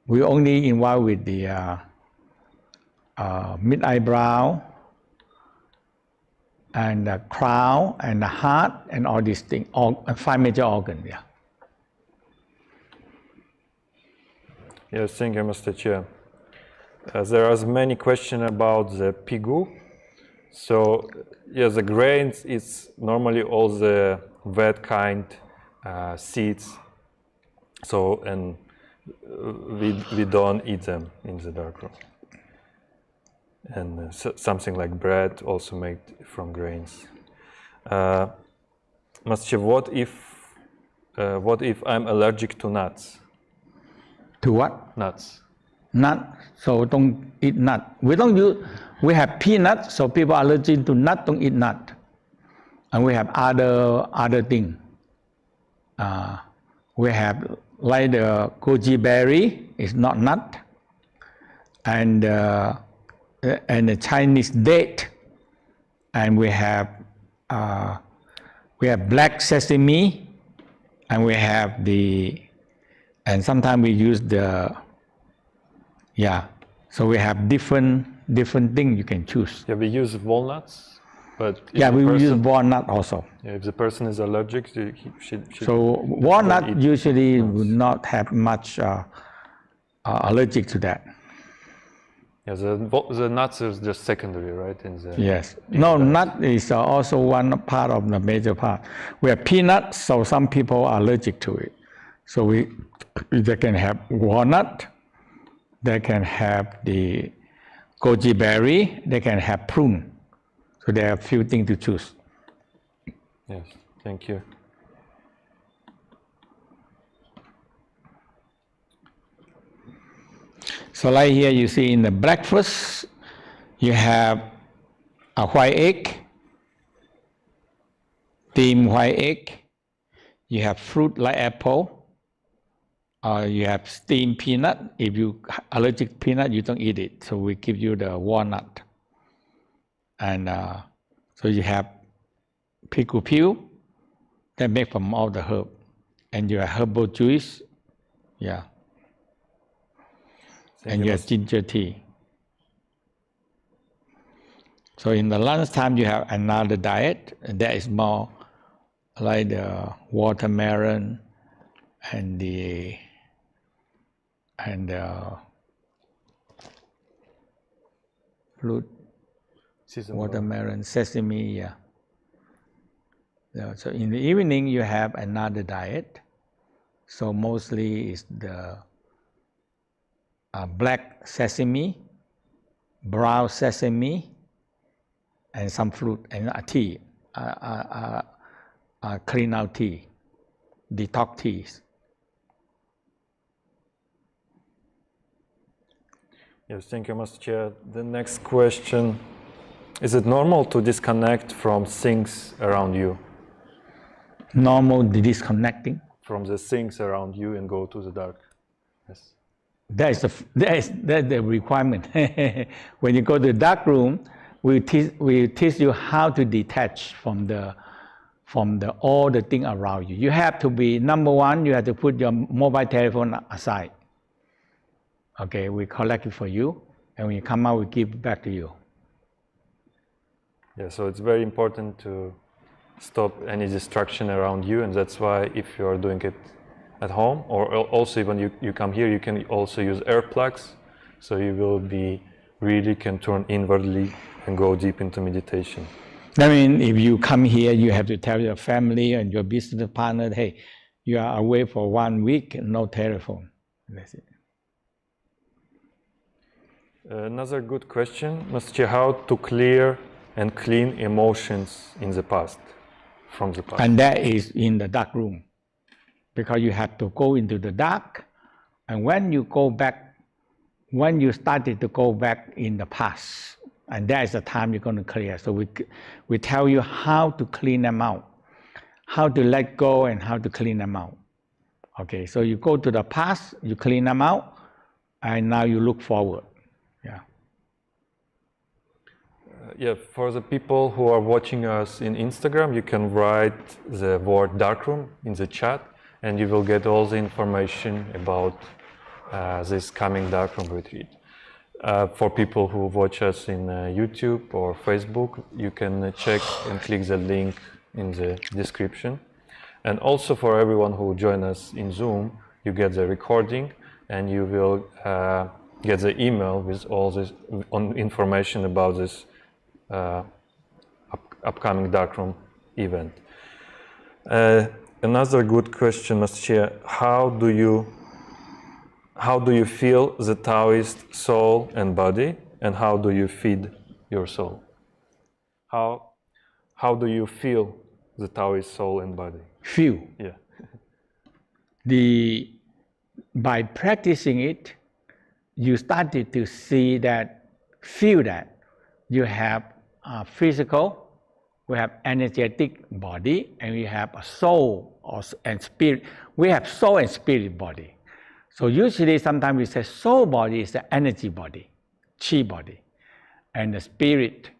We only involve with the mid eyebrow and the crown and the heart and all these things, all 5 major organs, yeah. Yes, thank you, Master Chia. There are many questions about the Pi Gu. So, yeah, the grains is normally all the wet kind seeds. So, and we don't eat them in the darkroom. And something like bread also made from grains. Master Chia, what if I'm allergic to nuts? To what? Nuts. Nut. So don't eat nut. We have peanut, so people allergic to nut don't eat nut. And we have other thing. We have like the goji berry is not nut, and and the Chinese date, and we have black sesame, and we have and sometimes we use so we have different things you can choose. Yeah, we use walnuts, but we use walnut also. Yeah, if the person is allergic, should so walnut usually would not have much allergic to that. Yeah, the nuts is just secondary, right? Yes. No, nut is also one part of the major part. We have peanuts, so some people are allergic to it. So they can have walnut, they can have the goji berry, they can have prune. So there are a few things to choose. Yes, thank you. So like here you see in the breakfast, you have a white egg, steamed white egg, you have fruit like apple, you have steamed peanut. If you allergic peanut, you don't eat it. So we give you the walnut. And so you have Pi Gu that made from all the herb. And you have herbal juice, and you have ginger tea. So in the lunchtime, you have another diet, and that is more like the watermelon and the fruit, watermelon, sesame, So in the evening, you have another diet. So mostly it's the black sesame, brown sesame, and some fruit, and a tea, clean out tea, detox teas. Yes, thank you, Master Chia. The next question, is it normal to disconnect from things around you? Normal disconnecting? From the things around you and go to the dark. Yes. That's the requirement. When you go to the dark room, we teach you how to detach from all the thing around you. You have to be, number one, you have to put your mobile telephone aside. Okay, we collect it for you, and when you come out, we give it back to you. Yeah, so it's very important to stop any distraction around you, and that's why if you are doing it at home, or also when you come here, you can also use earplugs, so you will really can turn inwardly and go deep into meditation. I mean, if you come here, you have to tell your family and your business partner, hey, you are away for 1 week, no telephone. That's it. Another good question, Master Chia, how to clear and clean emotions in the past, from the past? And that is in the dark room, because you have to go into the dark, and when you started to go back in the past, and that is the time you're going to clear. So we tell you how to clean them out, how to let go and how to clean them out. Okay, so you go to the past, you clean them out, and now you look forward. For the people who are watching us in Instagram, you can write the word darkroom in the chat, and you will get all the information about this coming darkroom retreat. For people who watch us in YouTube or Facebook, you can check and click the link in the description. And also for everyone who join us in Zoom, you get the recording, and you will get the email with all this information about this upcoming darkroom event. Another good question, Master Chia, how do you feel the Taoist soul and body, and how do you feed your soul? How do you feel the Taoist soul and body? Feel? Yeah. By practicing it, you started to see that, feel that you have a physical, we have energetic body, and we have a soul and spirit. We have soul and spirit body. So usually sometimes we say soul body is the energy body, chi body. and the spirit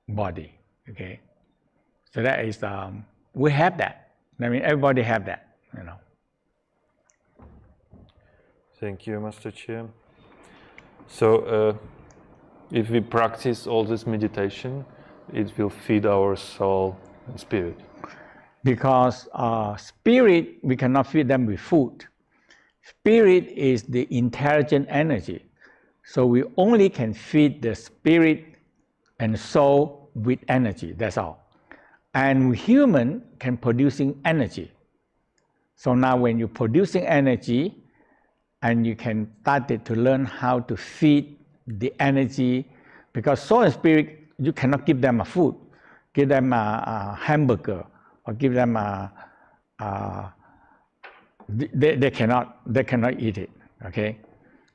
body. Okay, so that is we have that. I mean, everybody have that. You know. Thank you, Master Chia. So, if we practice all this meditation, it will feed our soul and spirit. Because spirit, we cannot feed them with food. Spirit is the intelligent energy. So we only can feed the spirit and soul with energy, that's all. And human can producing energy. So now when you're producing energy, and you can start to learn how to feed the energy, because soul and spirit, you cannot give them a food, give them a hamburger, or give them they cannot eat it. Okay,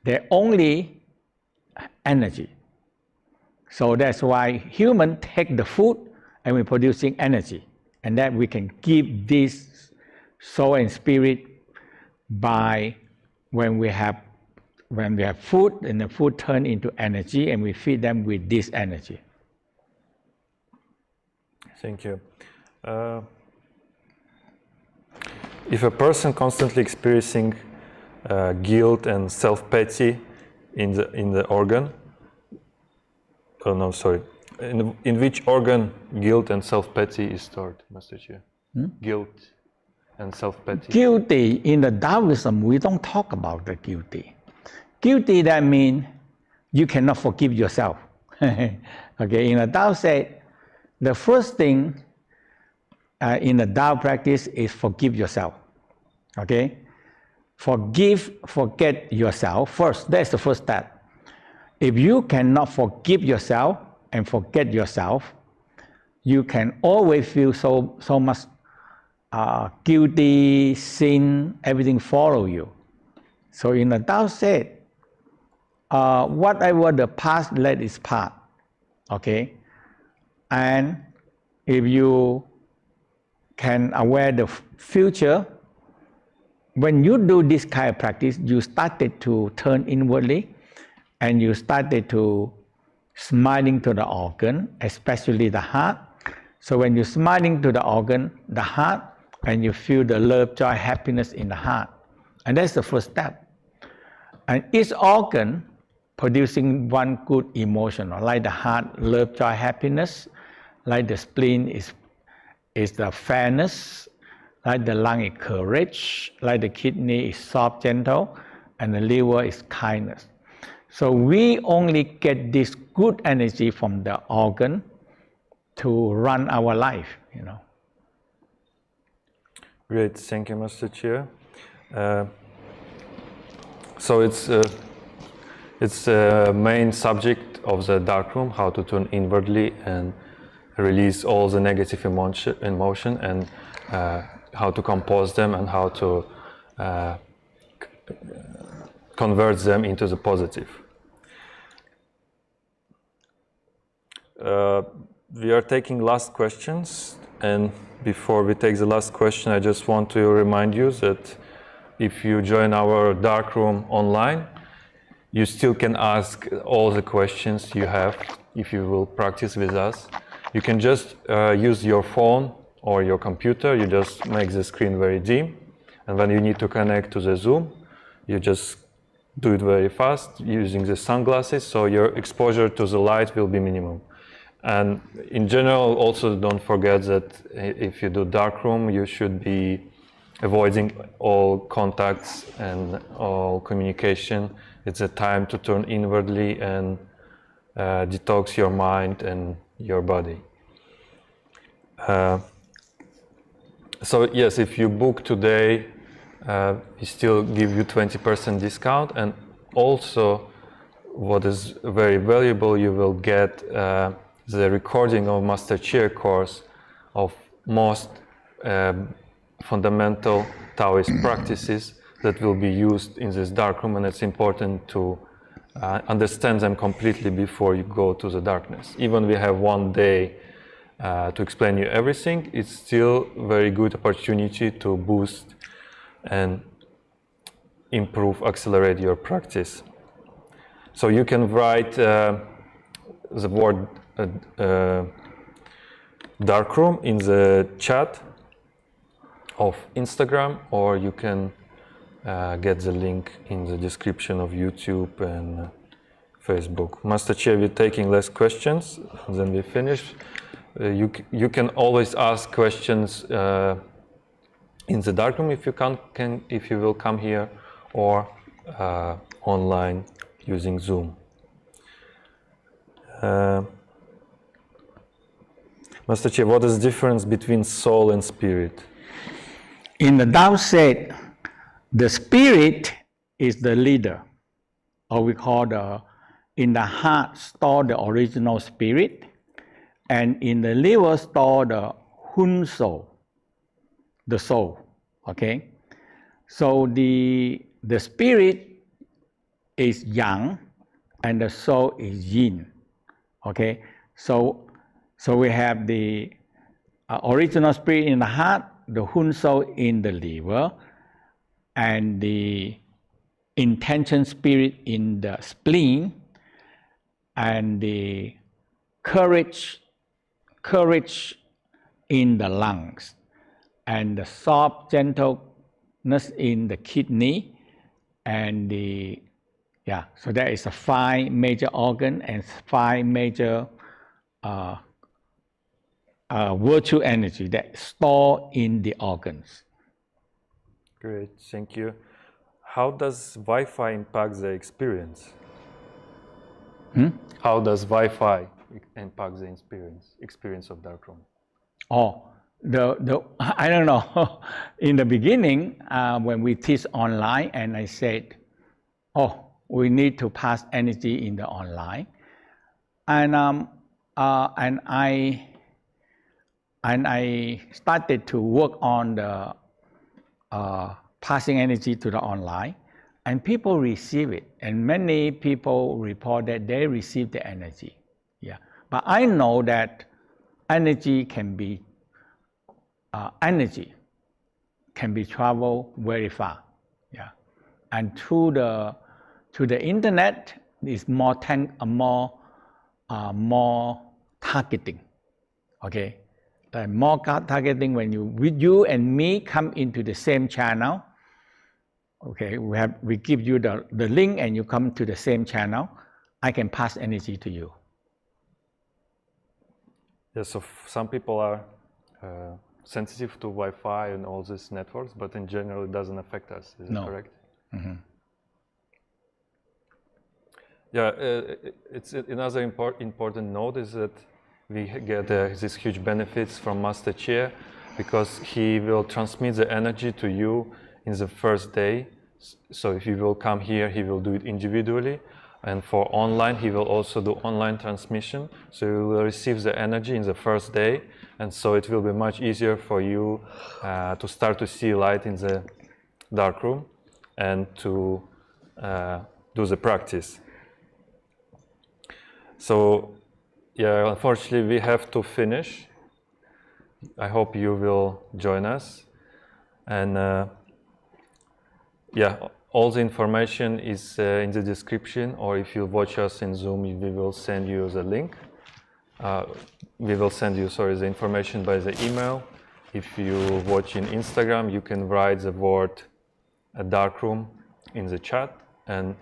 they're only energy. So that's why human take the food and we're producing energy, and that we can give this soul and spirit by when we have food, and the food turn into energy, and we feed them with this energy. Thank you. If a person constantly experiencing guilt and self-pity in the organ, oh no, sorry, in which organ guilt and self-pity is stored, Master Chia? Guilt and self-pity. Guilty, in the Taoism, we don't talk about the guilty. Guilty, that means you cannot forgive yourself. Okay, in the Tao said, the first thing in the Tao practice is forgive yourself. Okay, forget yourself first. That's the first step. If you cannot forgive yourself and forget yourself, you can always feel so much guilty, sin, everything follow you. So in the Tao said, whatever the past, let it pass. Okay, and if you can aware the future, when you do this kind of practice, you started to turn inwardly, and you started to smiling to the organ, especially the heart. So when you're smiling to the organ, the heart, and you feel the love, joy, happiness in the heart, and that's the first step. And each organ producing one good emotion, like the heart, love, joy, happiness, like the spleen is the fairness, like the lung is courage, like the kidney is soft, gentle, and the liver is kindness. So we only get this good energy from the organ to run our life, you know. Great, thank you, Master Chia. So it's the main subject of the darkroom, how to turn inwardly and release all the negative emotion, and how to compose them, and how to convert them into the positive. We are taking last questions, and before we take the last question, I just want to remind you that if you join our darkroom online, you still can ask all the questions you have if you will practice with us. You can just use your phone or your computer. You just make the screen very dim, and when you need to connect to the Zoom, you just do it very fast using the sunglasses, so your exposure to the light will be minimum. And in general, also don't forget that if you do darkroom, you should be avoiding all contacts and all communication. It's a time to turn inwardly and detox your mind and your body. So yes, if you book today, we still give you 20% discount, and also what is very valuable, you will get the recording of Master Chia course of most fundamental Taoist practices that will be used in this darkroom, and it's important to understand them completely before you go to the darkness. Even we have one day to explain you everything, it's still a very good opportunity to boost and improve, accelerate your practice. So you can write the word darkroom in the chat of Instagram, or you can get the link in the description of YouTube and Facebook. Master Chia, we're taking less questions, then we finish. You can always ask questions in the darkroom if you will come here, or online using Zoom. Master Chia, what is the difference between soul and spirit? In the Tao said, the spirit is the leader, or we call in the heart store the original spirit, and in the liver store the hun soul, the soul. Okay, so the spirit is yang, and the soul is yin. Okay, so we have the original spirit in the heart, the hun soul in the liver, and the intention spirit in the spleen, and the courage in the lungs, and the soft gentleness in the kidney, and so there is a 5 major organ and 5 major virtue energy that store in the organs. Great, thank you. How does Wi-Fi impact the experience? How does Wi-Fi impact the experience of darkroom? Oh, I don't know. In the beginning, when we teach online, and I said, we need to pass energy in the online, and I started to work on the passing energy to the online, and people receive it, and many people report that they receive the energy. Yeah, but I know that energy can be traveled very far. Yeah, and through the internet is more targeting. Okay, more targeting when you and me come into the same channel. Okay, we give you the link and you come to the same channel. I can pass energy to you. Yes, so some people are sensitive to Wi-Fi and all these networks, but in general it doesn't affect us. Is that correct? Mm-hmm. Yeah, it's another important note is that we get these huge benefits from Master Chia, because he will transmit the energy to you in the first day. So if you will come here, he will do it individually. And for online, he will also do online transmission. So you will receive the energy in the first day. And so it will be much easier for you to start to see light in the darkroom and to do the practice. So, yeah, unfortunately, we have to finish. I hope you will join us. And yeah, all the information is in the description, or if you watch us in Zoom, we will send you the link. We will send you, the information by the email. If you watch in Instagram, you can write the word darkroom in the chat, and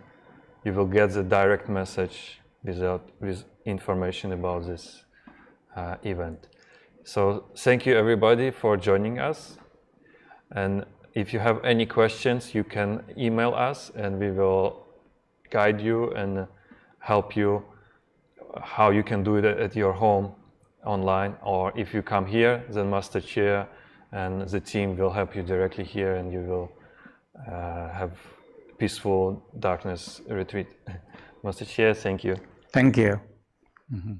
you will get the direct message with information about this event. So thank you everybody for joining us. And if you have any questions, you can email us and we will guide you and help you how you can do it at your home online, or if you come here, then Master Chia and the team will help you directly here, and you will have peaceful darkness retreat. Master Chia, thank you. Thank you. Mm-hmm.